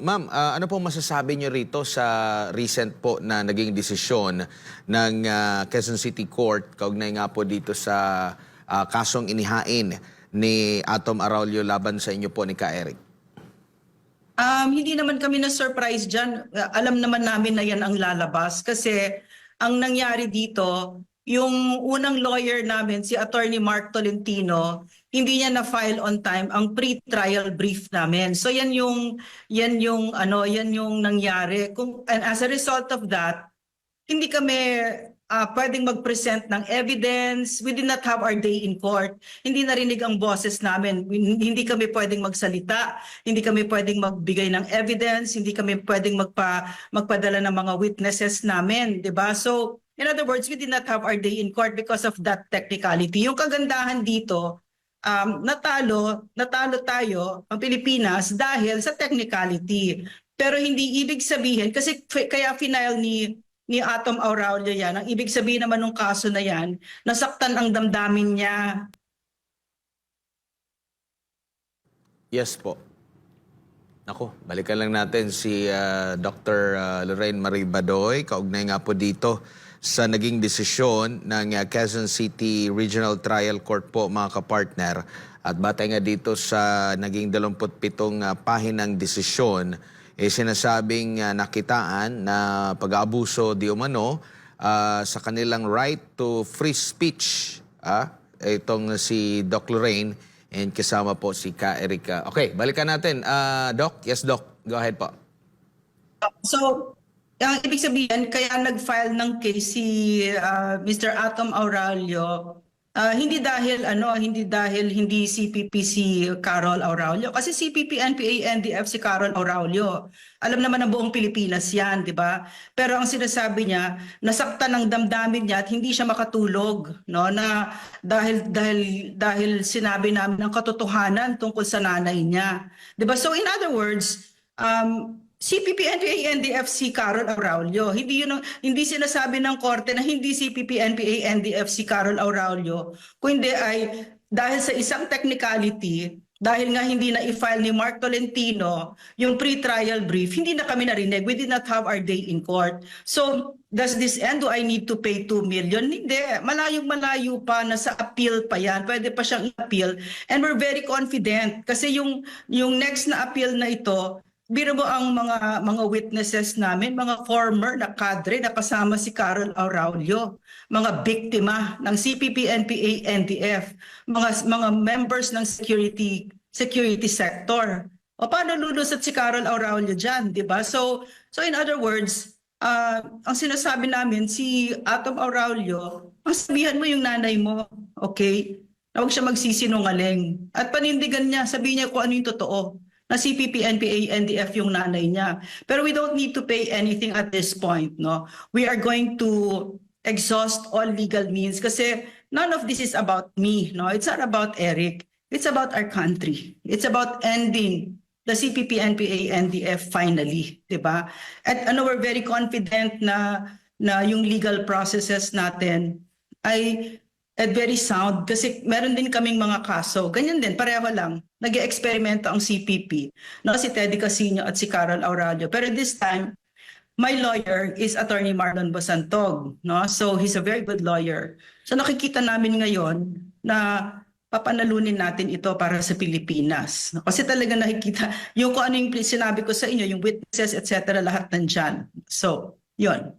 Ma'am, ano pong masasabi niyo rito sa recent po na naging desisyon ng Quezon City Court kaugnay nga po dito sa kasong inihain ni Atom Araulio laban sa inyo po ni Ka Eric? Hindi naman kami na-surprise dyan. Alam naman namin na yan ang lalabas kasi ang nangyari dito, yung unang lawyer namin, si Attorney Mark Tolentino, hindi niya na-file on time ang pre-trial brief namin. So yan yung nangyari. And as a result of that, hindi kami pwedeng mag-present ng evidence. We did not have our day in court. Hindi narinig ang boses namin. Hindi kami pwedeng magsalita. Hindi kami pwedeng magbigay ng evidence. Hindi kami pwedeng magpadala ng mga witnesses namin. Diba? So, in other words, we did not have our day in court because of that technicality. Yung kagandahan dito, natalo tayo, ang Pilipinas, dahil sa technicality. Pero hindi ibig sabihin, kasi kaya final ni Atom Araulio yan. Ang ibig sabihin naman ng kaso na yan, nasaktan ang damdamin niya. Yes po. Ako, balikan lang natin si Dr. Lorraine Marie Badoy, kaugnay nga po dito sa naging desisyon ng Quezon City Regional Trial Court po, mga kapartner. At batay nga dito sa naging 27 pahinang desisyon, sinasabing nakitaan na pag-aabuso di umano sa kanilang right to free speech. Itong si Doc Lorraine and kasama po si Ka Eric. Okay, balikan natin. Doc? Yes, Doc. Go ahead po. So, ang ibig sabihin, kaya nag-file ng case si Mr. Atom Araulio, hindi dahil hindi CPP si Carol Araulio, kasi CPP, NPA, NDF si Carol Araulio. Alam naman ng buong Pilipinas 'yan, 'di ba? Pero ang sinasabi niya, nasaktan ng damdamin niya at hindi siya makatulog, no, na dahil sinabi namin ang katotohanan tungkol sa nanay niya. 'Di ba? So in other words, CPP, NPA, NDF si Carol Araulio. Hindi sinasabi ng korte na hindi CPP, NPA, NDF si Carol Araulio, kundi ay dahil sa isang technicality, dahil nga hindi na i-file ni Mark Tolentino yung pre-trial brief, hindi na kami narinig. We did not have our day in court. So, does this end? Do I need to pay 2 million? Hindi. Malayong-malayo pa, nasa appeal pa yan. Pwede pa siyang i-appeal. And we're very confident kasi yung next na appeal na ito, biro mo ang mga witnesses namin, mga former na kadre na kasama si Carol Araulio, mga biktima ng CPP, NPA, NDF, mga members ng security sector. O paano lulusot si Carol Araulio diyan, 'di ba? So in other words, ang sinasabi namin si Atom Araulio, sabihan mo yung nanay mo, okay? Na huwag siya magsisinungaling. At panindigan niya, sabihin niya kung ano yung totoo. Na CPP, NPA, NDF yung nanay niya. Pero we don't need to pay anything at this point, no? We are going to exhaust all legal means kasi none of this is about me, no? It's not about Eric. It's about our country. It's about ending the CPP, NPA, NDF finally, 'di ba? At we're very confident na yung legal processes natin ay very sound kasi meron din kaming mga kaso. Ganyan din, pareho lang. Nag-e-eksperimento ang CPP, no, si Teddy Casino at si Carol Araulio. Pero this time, my lawyer is Attorney Marlon Bosantog, no? So he's a very good lawyer. So nakikita namin ngayon na papanalunin natin ito para sa Pilipinas. Kasi talaga nakikita yung kung ano yung sinabi ko sa inyo, yung witnesses, etc., lahat nandyan. So, yon.